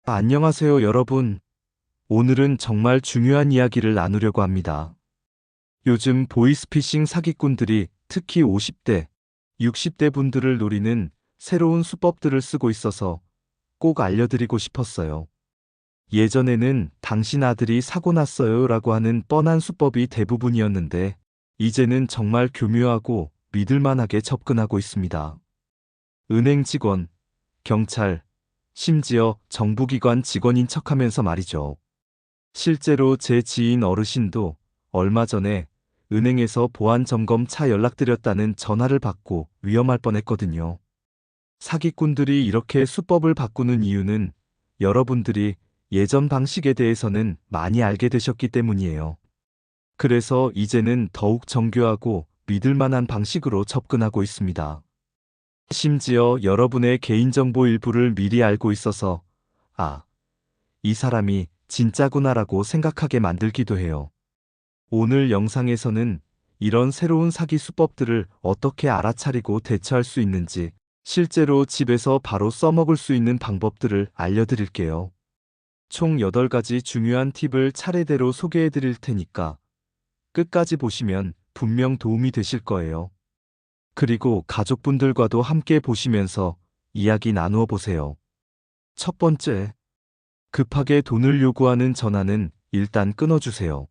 안녕하세요, 여러분. 오늘은 정말 중요한 이야기를 나누려고 합니다. 요즘 보이스피싱 사기꾼들이 특히 50대, 60대 분들을 노리는 새로운 수법들을 쓰고 있어서 꼭 알려드리고 싶었어요. 예전에는 당신 아들이 사고 났어요 라고 하는 뻔한 수법이 대부분이었는데, 이제는 정말 교묘하고 믿을만하게 접근하고 있습니다. 은행 직원, 경찰, 심지어 정부기관 직원인 척하면서 말이죠. 실제로 제 지인 어르신도 얼마 전에 은행에서 보안 점검 차 연락드렸다는 전화를 받고 위험할 뻔했거든요. 사기꾼들이 이렇게 수법을 바꾸는 이유는 여러분들이 예전 방식에 대해서는 많이 알게 되셨기 때문이에요. 그래서 이제는 더욱 정교하고 믿을 만한 방식으로 접근하고 있습니다. 심지어 여러분의 개인정보 일부를 미리 알고 있어서 아, 이 사람이 진짜구나라고 생각하게 만들기도 해요. 오늘 영상에서는 이런 새로운 사기 수법들을 어떻게 알아차리고 대처할 수 있는지, 실제로 집에서 바로 써먹을 수 있는 방법들을 알려드릴게요. 총 8가지 중요한 팁을 차례대로 소개해 드릴 테니까 끝까지 보시면 분명 도움이 되실 거예요. 그리고 가족분들과도 함께 보시면서 이야기 나누어 보세요. 첫 번째, 급하게 돈을 요구하는 전화는 일단 끊어주세요.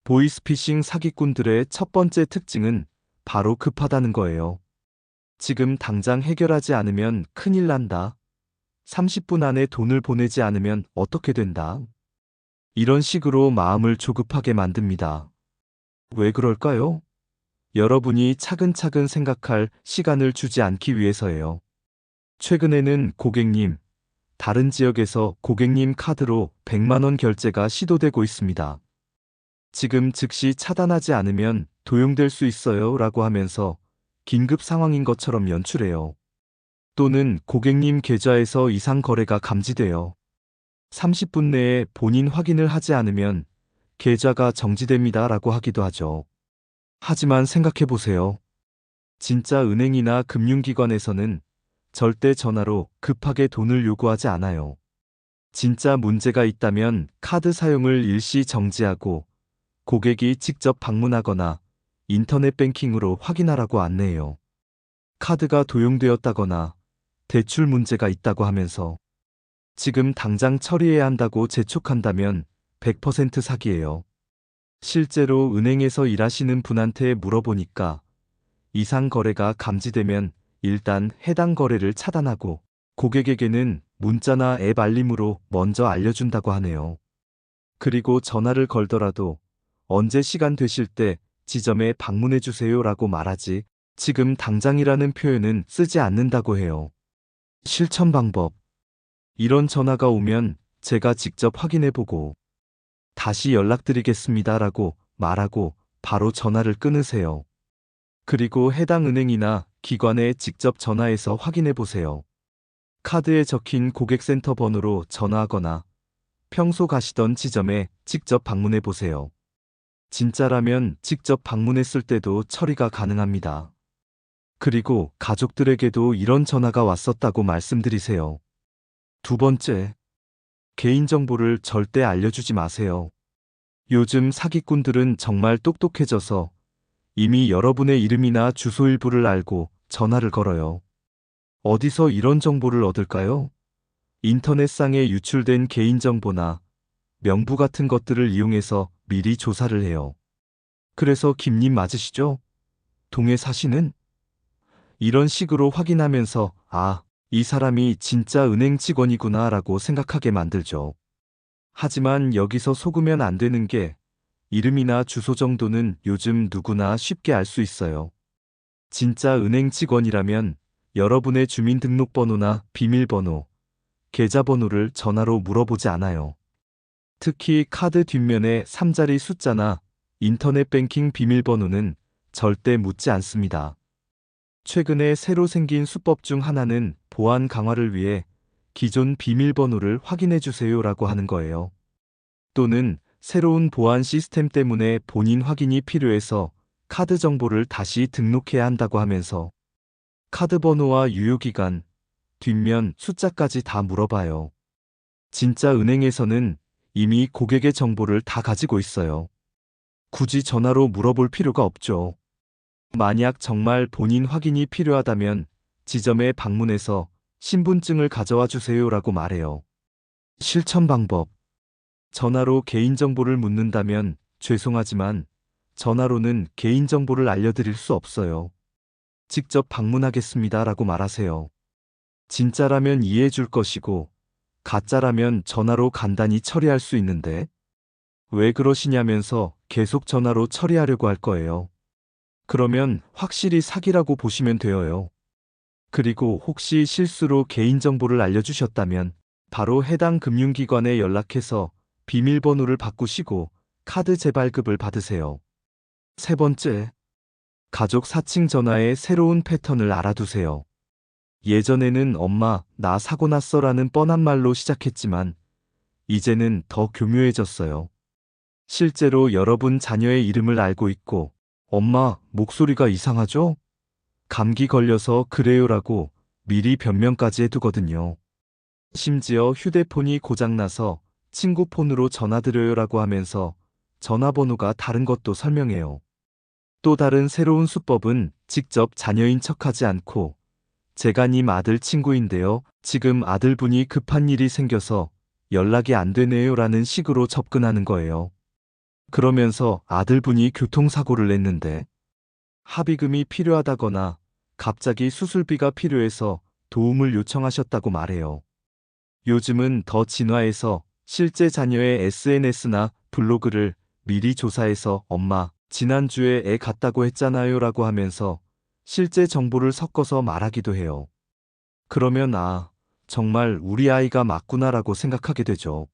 보이스피싱 사기꾼들의 첫 번째 특징은 바로 급하다는 거예요. 지금 당장 해결하지 않으면 큰일 난다. 30분 안에 돈을 보내지 않으면 어떻게 된다. 이런 식으로 마음을 조급하게 만듭니다. 왜 그럴까요? 여러분이 차근차근 생각할 시간을 주지 않기 위해서예요. 최근에는 고객님, 다른 지역에서 고객님 카드로 100만 원 결제가 시도되고 있습니다. 지금 즉시 차단하지 않으면 도용될 수 있어요 라고 하면서 긴급 상황인 것처럼 연출해요. 또는 고객님 계좌에서 이상 거래가 감지돼요. 30분 내에 본인 확인을 하지 않으면 계좌가 정지됩니다 라고 하기도 하죠. 하지만 생각해 보세요. 진짜 은행이나 금융기관에서는 절대 전화로 급하게 돈을 요구하지 않아요. 진짜 문제가 있다면 카드 사용을 일시 정지하고 고객이 직접 방문하거나 인터넷 뱅킹으로 확인하라고 안내해요. 카드가 도용되었다거나 대출 문제가 있다고 하면서 지금 당장 처리해야 한다고 재촉한다면 100% 사기예요. 실제로 은행에서 일하시는 분한테 물어보니까 이상 거래가 감지되면 일단 해당 거래를 차단하고 고객에게는 문자나 앱 알림으로 먼저 알려준다고 하네요. 그리고 전화를 걸더라도 언제 시간 되실 때 지점에 방문해 주세요 라고 말하지 지금 당장이라는 표현은 쓰지 않는다고 해요. 실천 방법. 이런 전화가 오면 제가 직접 확인해 보고 다시 연락드리겠습니다 라고 말하고 바로 전화를 끊으세요. 그리고 해당 은행이나 기관에 직접 전화해서 확인해 보세요. 카드에 적힌 고객센터 번호로 전화하거나 평소 가시던 지점에 직접 방문해 보세요. 진짜라면 직접 방문했을 때도 처리가 가능합니다. 그리고 가족들에게도 이런 전화가 왔었다고 말씀드리세요. 두 번째, 개인정보를 절대 알려주지 마세요. 요즘 사기꾼들은 정말 똑똑해져서 이미 여러분의 이름이나 주소 일부를 알고 전화를 걸어요. 어디서 이런 정보를 얻을까요? 인터넷상에 유출된 개인정보나 명부 같은 것들을 이용해서 미리 조사를 해요. 그래서 김님 맞으시죠? 동해 사시는? 이런 식으로 확인하면서 이 사람이 진짜 은행 직원이구나 라고 생각하게 만들죠. 하지만 여기서 속으면 안 되는 게 이름이나 주소 정도는 요즘 누구나 쉽게 알 수 있어요. 진짜 은행 직원이라면 여러분의 주민등록번호나 비밀번호, 계좌번호를 전화로 물어보지 않아요. 특히 카드 뒷면에 3자리 숫자나 인터넷 뱅킹 비밀번호는 절대 묻지 않습니다. 최근에 새로 생긴 수법 중 하나는 보안 강화를 위해 기존 비밀번호를 확인해 주세요라고 하는 거예요. 또는 새로운 보안 시스템 때문에 본인 확인이 필요해서 카드 정보를 다시 등록해야 한다고 하면서 카드 번호와 유효기간, 뒷면 숫자까지 다 물어봐요. 진짜 은행에서는 이미 고객의 정보를 다 가지고 있어요. 굳이 전화로 물어볼 필요가 없죠. 만약 정말 본인 확인이 필요하다면 지점에 방문해서 신분증을 가져와 주세요라고 말해요. 실천 방법. 전화로 개인정보를 묻는다면 죄송하지만 전화로는 개인정보를 알려드릴 수 없어요. 직접 방문하겠습니다라고 말하세요. 진짜라면 이해해 줄 것이고 가짜라면 전화로 간단히 처리할 수 있는데 왜 그러시냐면서 계속 전화로 처리하려고 할 거예요. 그러면 확실히 사기라고 보시면 돼요. 그리고 혹시 실수로 개인정보를 알려주셨다면 바로 해당 금융기관에 연락해서 비밀번호를 바꾸시고 카드 재발급을 받으세요. 세 번째, 가족 사칭 전화의 새로운 패턴을 알아두세요. 예전에는 엄마, 나 사고 났어라는 뻔한 말로 시작했지만 이제는 더 교묘해졌어요. 실제로 여러분 자녀의 이름을 알고 있고 엄마, 목소리가 이상하죠? 감기 걸려서 그래요라고 미리 변명까지 해두거든요. 심지어 휴대폰이 고장나서 친구 폰으로 전화드려요라고 하면서 전화번호가 다른 것도 설명해요. 또 다른 새로운 수법은 직접 자녀인 척하지 않고 제가 님 아들 친구인데요. 지금 아들분이 급한 일이 생겨서 연락이 안 되네요라는 식으로 접근하는 거예요. 그러면서 아들분이 교통사고를 냈는데 합의금이 필요하다거나 갑자기 수술비가 필요해서 도움을 요청하셨다고 말해요. 요즘은 더 진화해서 실제 자녀의 SNS나 블로그를 미리 조사해서 엄마, 지난주에 애 갔다고 했잖아요 라고 하면서 실제 정보를 섞어서 말하기도 해요. 그러면 아, 정말 우리 아이가 맞구나라고 생각하게 되죠.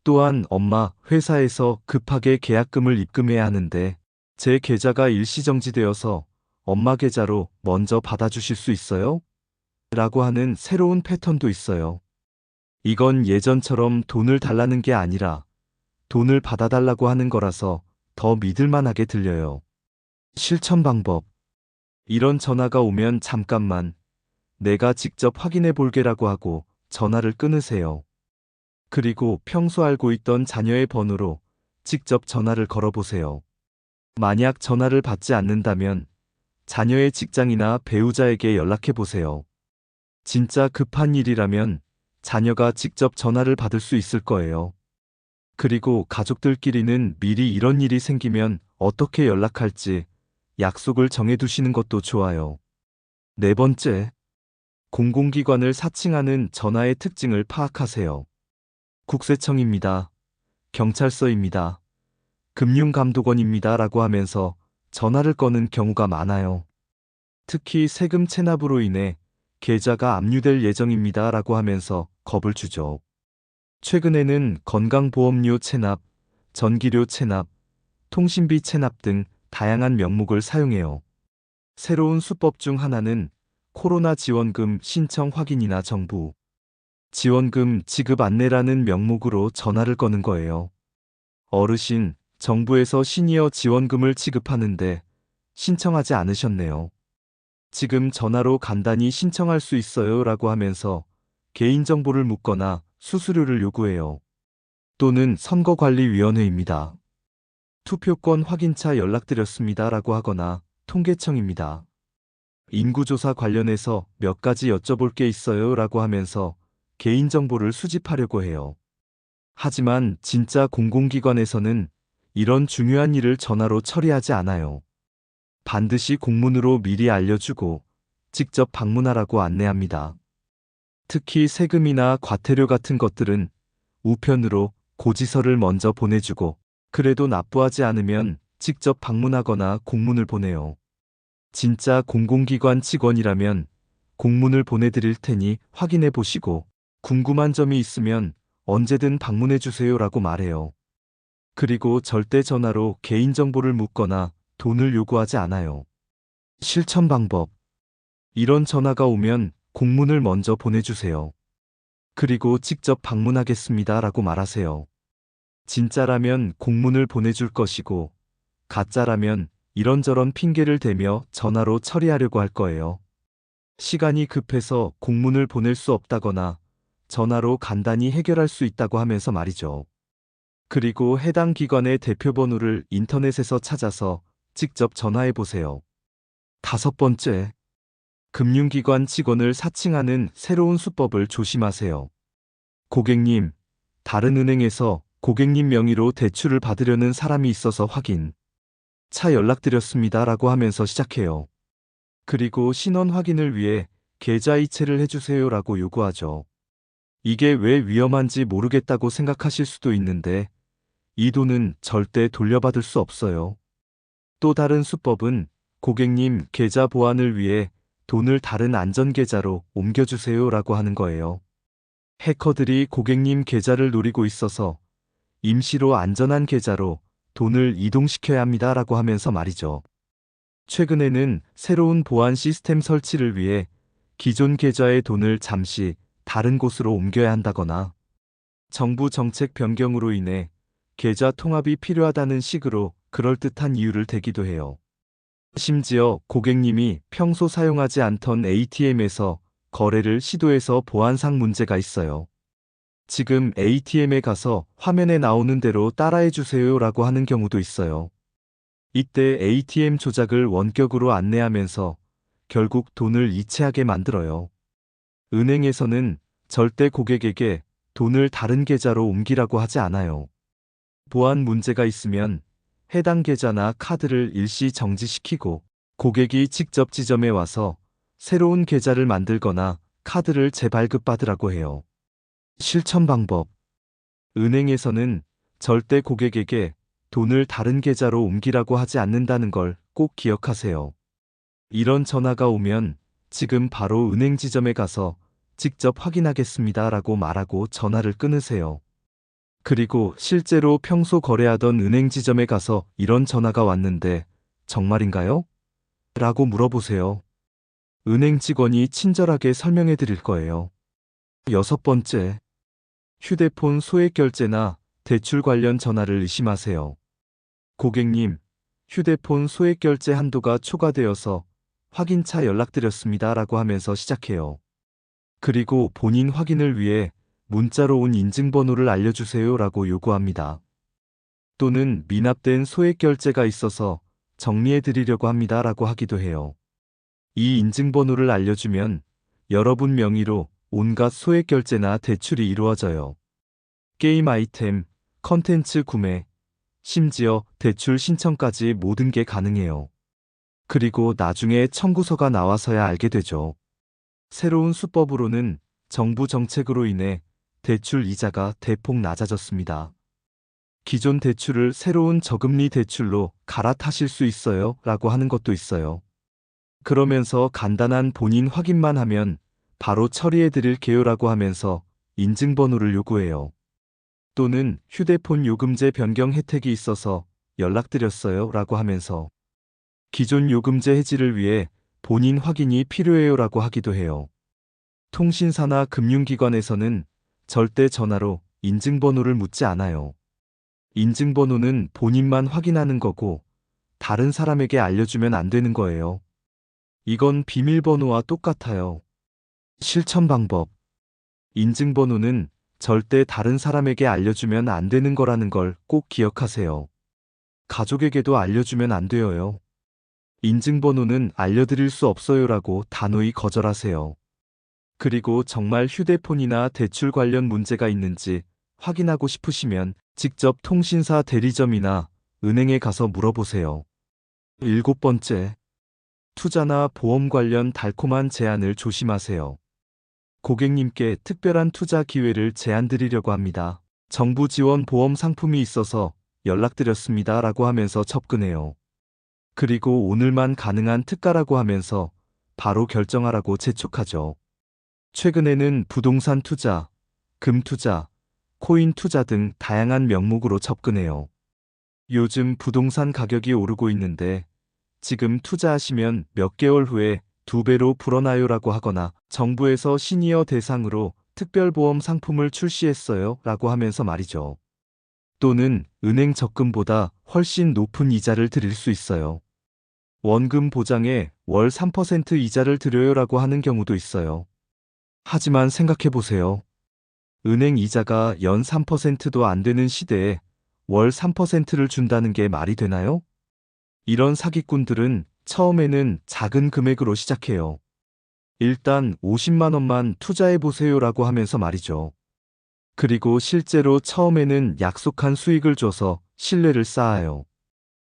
또한 엄마, 회사에서 급하게 계약금을 입금해야 하는데 제 계좌가 일시정지되어서 엄마 계좌로 먼저 받아주실 수 있어요? 라고 하는 새로운 패턴도 있어요. 이건 예전처럼 돈을 달라는 게 아니라 돈을 받아달라고 하는 거라서 더 믿을만하게 들려요. 실천 방법. 이런 전화가 오면 잠깐만 내가 직접 확인해 볼게라고 하고 전화를 끊으세요. 그리고 평소 알고 있던 자녀의 번호로 직접 전화를 걸어보세요. 만약 전화를 받지 않는다면 자녀의 직장이나 배우자에게 연락해 보세요. 진짜 급한 일이라면 자녀가 직접 전화를 받을 수 있을 거예요. 그리고 가족들끼리는 미리 이런 일이 생기면 어떻게 연락할지 약속을 정해두시는 것도 좋아요. 네 번째, 공공기관을 사칭하는 전화의 특징을 파악하세요. 국세청입니다. 경찰서입니다. 금융감독원입니다. 라고 하면서 전화를 거는 경우가 많아요. 특히 세금 체납으로 인해 계좌가 압류될 예정입니다. 라고 하면서 겁을 주죠. 최근에는 건강보험료 체납, 전기료 체납, 통신비 체납 등 다양한 명목을 사용해요. 새로운 수법 중 하나는 코로나 지원금 신청 확인이나 정부 지원금 지급 안내라는 명목으로 전화를 거는 거예요. 어르신, 정부에서 시니어 지원금을 지급하는데 신청하지 않으셨네요. 지금 전화로 간단히 신청할 수 있어요 라고 하면서 개인정보를 묻거나 수수료를 요구해요. 또는 선거관리위원회입니다. 투표권 확인차 연락드렸습니다 라고 하거나 통계청입니다. 인구조사 관련해서 몇 가지 여쭤볼 게 있어요 라고 하면서 개인정보를 수집하려고 해요. 하지만 진짜 공공기관에서는 이런 중요한 일을 전화로 처리하지 않아요. 반드시 공문으로 미리 알려주고 직접 방문하라고 안내합니다. 특히 세금이나 과태료 같은 것들은 우편으로 고지서를 먼저 보내주고 그래도 납부하지 않으면 직접 방문하거나 공문을 보내요. 진짜 공공기관 직원이라면 공문을 보내드릴 테니 확인해 보시고 궁금한 점이 있으면 언제든 방문해 주세요라고 말해요. 그리고 절대 전화로 개인정보를 묻거나 돈을 요구하지 않아요. 실천 방법. 이런 전화가 오면 공문을 먼저 보내주세요. 그리고 직접 방문하겠습니다 라고 말하세요. 진짜라면 공문을 보내줄 것이고 가짜라면 이런저런 핑계를 대며 전화로 처리하려고 할 거예요. 시간이 급해서 공문을 보낼 수 없다거나 전화로 간단히 해결할 수 있다고 하면서 말이죠. 그리고 해당 기관의 대표 번호를 인터넷에서 찾아서 직접 전화해 보세요. 5번째, 금융기관 직원을 사칭하는 새로운 수법을 조심하세요. 고객님, 다른 은행에서 고객님 명의로 대출을 받으려는 사람이 있어서 확인. 차 연락드렸습니다 라고 하면서 시작해요. 그리고 신원 확인을 위해 계좌 이체를 해주세요 라고 요구하죠. 이게 왜 위험한지 모르겠다고 생각하실 수도 있는데 이 돈은 절대 돌려받을 수 없어요. 또 다른 수법은 고객님 계좌 보안을 위해 돈을 다른 안전계좌로 옮겨주세요 라고 하는 거예요. 해커들이 고객님 계좌를 노리고 있어서 임시로 안전한 계좌로 돈을 이동시켜야 합니다 라고 하면서 말이죠. 최근에는 새로운 보안 시스템 설치를 위해 기존 계좌의 돈을 잠시 다른 곳으로 옮겨야 한다거나 정부 정책 변경으로 인해 계좌 통합이 필요하다는 식으로 그럴듯한 이유를 대기도 해요. 심지어 고객님이 평소 사용하지 않던 ATM에서 거래를 시도해서 보안상 문제가 있어요. 지금 ATM에 가서 화면에 나오는 대로 따라해 주세요 라고 하는 경우도 있어요. 이때 ATM 조작을 원격으로 안내하면서 결국 돈을 이체하게 만들어요. 은행에서는 절대 고객에게 돈을 다른 계좌로 옮기라고 하지 않아요. 보안 문제가 있으면 해당 계좌나 카드를 일시 정지시키고 고객이 직접 지점에 와서 새로운 계좌를 만들거나 카드를 재발급받으라고 해요. 실천 방법. 은행에서는 절대 고객에게 돈을 다른 계좌로 옮기라고 하지 않는다는 걸 꼭 기억하세요. 이런 전화가 오면 지금 바로 은행 지점에 가서 직접 확인하겠습니다 라고 말하고 전화를 끊으세요. 그리고 실제로 평소 거래하던 은행 지점에 가서 이런 전화가 왔는데 정말인가요? 라고 물어보세요. 은행 직원이 친절하게 설명해 드릴 거예요. 6번째, 휴대폰 소액 결제나 대출 관련 전화를 의심하세요. 고객님, 휴대폰 소액 결제 한도가 초과되어서 확인차 연락드렸습니다 라고 하면서 시작해요. 그리고 본인 확인을 위해 문자로 온 인증번호를 알려주세요 라고 요구합니다. 또는 미납된 소액 결제가 있어서 정리해 드리려고 합니다 라고 하기도 해요. 이 인증번호를 알려주면 여러분 명의로 온갖 소액 결제나 대출이 이루어져요. 게임 아이템, 컨텐츠 구매, 심지어 대출 신청까지 모든 게 가능해요. 그리고 나중에 청구서가 나와서야 알게 되죠. 새로운 수법으로는 정부 정책으로 인해 대출 이자가 대폭 낮아졌습니다. 기존 대출을 새로운 저금리 대출로 갈아타실 수 있어요 라고 하는 것도 있어요. 그러면서 간단한 본인 확인만 하면 바로 처리해 드릴게요 라고 하면서 인증번호를 요구해요. 또는 휴대폰 요금제 변경 혜택이 있어서 연락드렸어요 라고 하면서 기존 요금제 해지를 위해 본인 확인이 필요해요 라고 하기도 해요. 통신사나 금융기관에서는 절대 전화로 인증번호를 묻지 않아요. 인증번호는 본인만 확인하는 거고 다른 사람에게 알려주면 안 되는 거예요. 이건 비밀번호와 똑같아요. 실천 방법. 인증번호는 절대 다른 사람에게 알려주면 안 되는 거라는 걸 꼭 기억하세요. 가족에게도 알려주면 안 돼요. 인증번호는 알려드릴 수 없어요라고 단호히 거절하세요. 그리고 정말 휴대폰이나 대출 관련 문제가 있는지 확인하고 싶으시면 직접 통신사 대리점이나 은행에 가서 물어보세요. 7번째, 투자나 보험 관련 달콤한 제안을 조심하세요. 고객님께 특별한 투자 기회를 제안드리려고 합니다. 정부 지원 보험 상품이 있어서 연락드렸습니다 라고 하면서 접근해요. 그리고 오늘만 가능한 특가라고 하면서 바로 결정하라고 재촉하죠. 최근에는 부동산 투자, 금 투자, 코인 투자 등 다양한 명목으로 접근해요. 요즘 부동산 가격이 오르고 있는데 지금 투자하시면 몇 개월 후에 2배로 불어나요라고 하거나 정부에서 시니어 대상으로 특별보험 상품을 출시했어요 라고 하면서 말이죠. 또는 은행 적금보다 훨씬 높은 이자를 드릴 수 있어요. 원금 보장에 월 3% 이자를 드려요라고 하는 경우도 있어요. 하지만 생각해보세요. 은행 이자가 연 3%도 안 되는 시대에 월 3%를 준다는 게 말이 되나요? 이런 사기꾼들은 처음에는 작은 금액으로 시작해요. 일단 50만 원만 투자해 보세요라고 하면서 말이죠. 그리고 실제로 처음에는 약속한 수익을 줘서 신뢰를 쌓아요.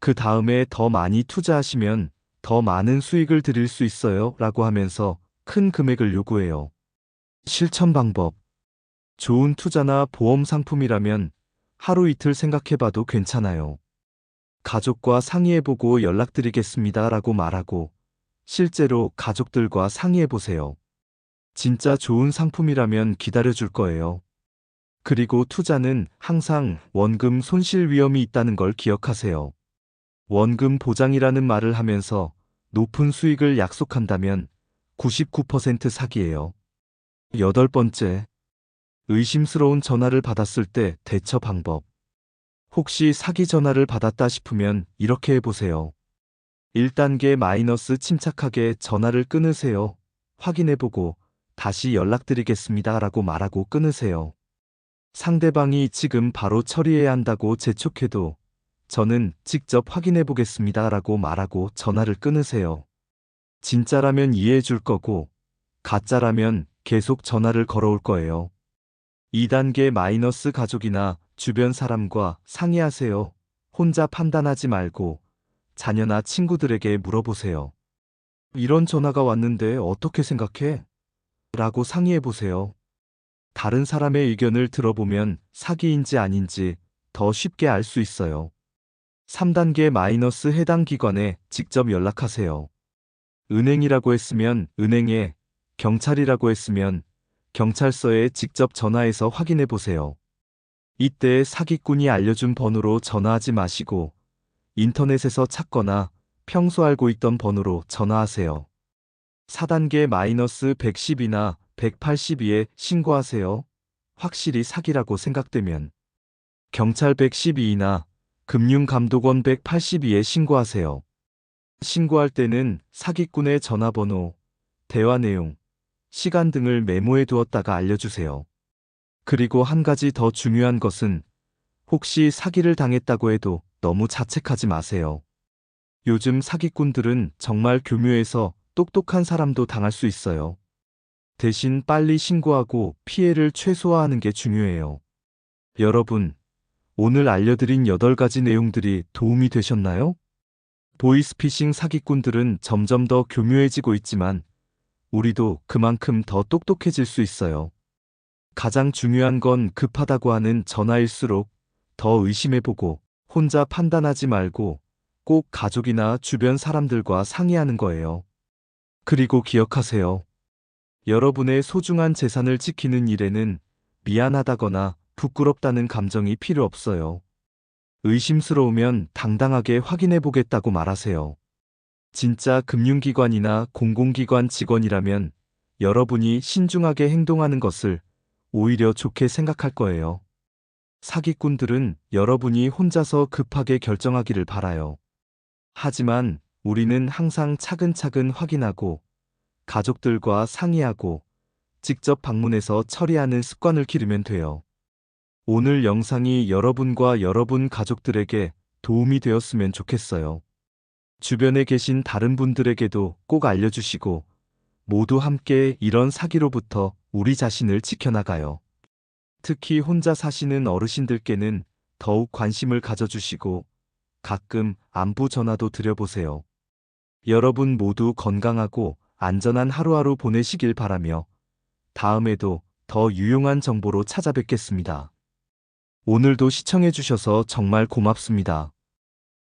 그 다음에 더 많이 투자하시면 더 많은 수익을 드릴 수 있어요 라고 하면서 큰 금액을 요구해요. 실천 방법. 좋은 투자나 보험 상품이라면 하루 이틀 생각해봐도 괜찮아요. 가족과 상의해보고 연락드리겠습니다 라고 말하고 실제로 가족들과 상의해보세요. 진짜 좋은 상품이라면 기다려줄 거예요. 그리고 투자는 항상 원금 손실 위험이 있다는 걸 기억하세요. 원금 보장이라는 말을 하면서 높은 수익을 약속한다면 99% 사기예요. 여덟 번째, 의심스러운 전화를 받았을 때 대처 방법. 혹시 사기 전화를 받았다 싶으면 이렇게 해보세요. 1단계 마이너스 침착하게 전화를 끊으세요. 확인해보고 다시 연락드리겠습니다 라고 말하고 끊으세요. 상대방이 지금 바로 처리해야 한다고 재촉해도 저는 직접 확인해 보겠습니다 라고 말하고 전화를 끊으세요. 진짜라면 이해해 줄 거고 가짜라면 계속 전화를 걸어올 거예요. 2단계 마이너스 가족이나 주변 사람과 상의하세요. 혼자 판단하지 말고 자녀나 친구들에게 물어보세요. 이런 전화가 왔는데 어떻게 생각해? 라고 상의해 보세요. 다른 사람의 의견을 들어보면 사기인지 아닌지 더 쉽게 알 수 있어요. 3단계 마이너스 해당 기관에 직접 연락하세요. 은행이라고 했으면 은행에, 경찰이라고 했으면 경찰서에 직접 전화해서 확인해 보세요. 이때 사기꾼이 알려준 번호로 전화하지 마시고 인터넷에서 찾거나 평소 알고 있던 번호로 전화하세요. 4단계 마이너스 110이나 182에 신고하세요. 확실히 사기라고 생각되면 경찰 112이나 금융감독원 182에 신고하세요. 신고할 때는 사기꾼의 전화번호, 대화 내용, 시간 등을 메모해 두었다가 알려주세요. 그리고 한 가지 더 중요한 것은 혹시 사기를 당했다고 해도 너무 자책하지 마세요. 요즘 사기꾼들은 정말 교묘해서 똑똑한 사람도 당할 수 있어요. 대신 빨리 신고하고 피해를 최소화하는 게 중요해요. 여러분, 오늘 알려드린 8가지 내용들이 도움이 되셨나요? 보이스피싱 사기꾼들은 점점 더 교묘해지고 있지만 우리도 그만큼 더 똑똑해질 수 있어요. 가장 중요한 건 급하다고 하는 전화일수록 더 의심해보고 혼자 판단하지 말고 꼭 가족이나 주변 사람들과 상의하는 거예요. 그리고 기억하세요. 여러분의 소중한 재산을 지키는 일에는 미안하다거나 부끄럽다는 감정이 필요 없어요. 의심스러우면 당당하게 확인해 보겠다고 말하세요. 진짜 금융기관이나 공공기관 직원이라면 여러분이 신중하게 행동하는 것을 오히려 좋게 생각할 거예요. 사기꾼들은 여러분이 혼자서 급하게 결정하기를 바라요. 하지만 우리는 항상 차근차근 확인하고 가족들과 상의하고 직접 방문해서 처리하는 습관을 기르면 돼요. 오늘 영상이 여러분과 여러분 가족들에게 도움이 되었으면 좋겠어요. 주변에 계신 다른 분들에게도 꼭 알려주시고 모두 함께 이런 사기로부터 우리 자신을 지켜나가요. 특히 혼자 사시는 어르신들께는 더욱 관심을 가져주시고 가끔 안부 전화도 드려보세요. 여러분 모두 건강하고 안전한 하루하루 보내시길 바라며 다음에도 더 유용한 정보로 찾아뵙겠습니다. 오늘도 시청해주셔서 정말 고맙습니다.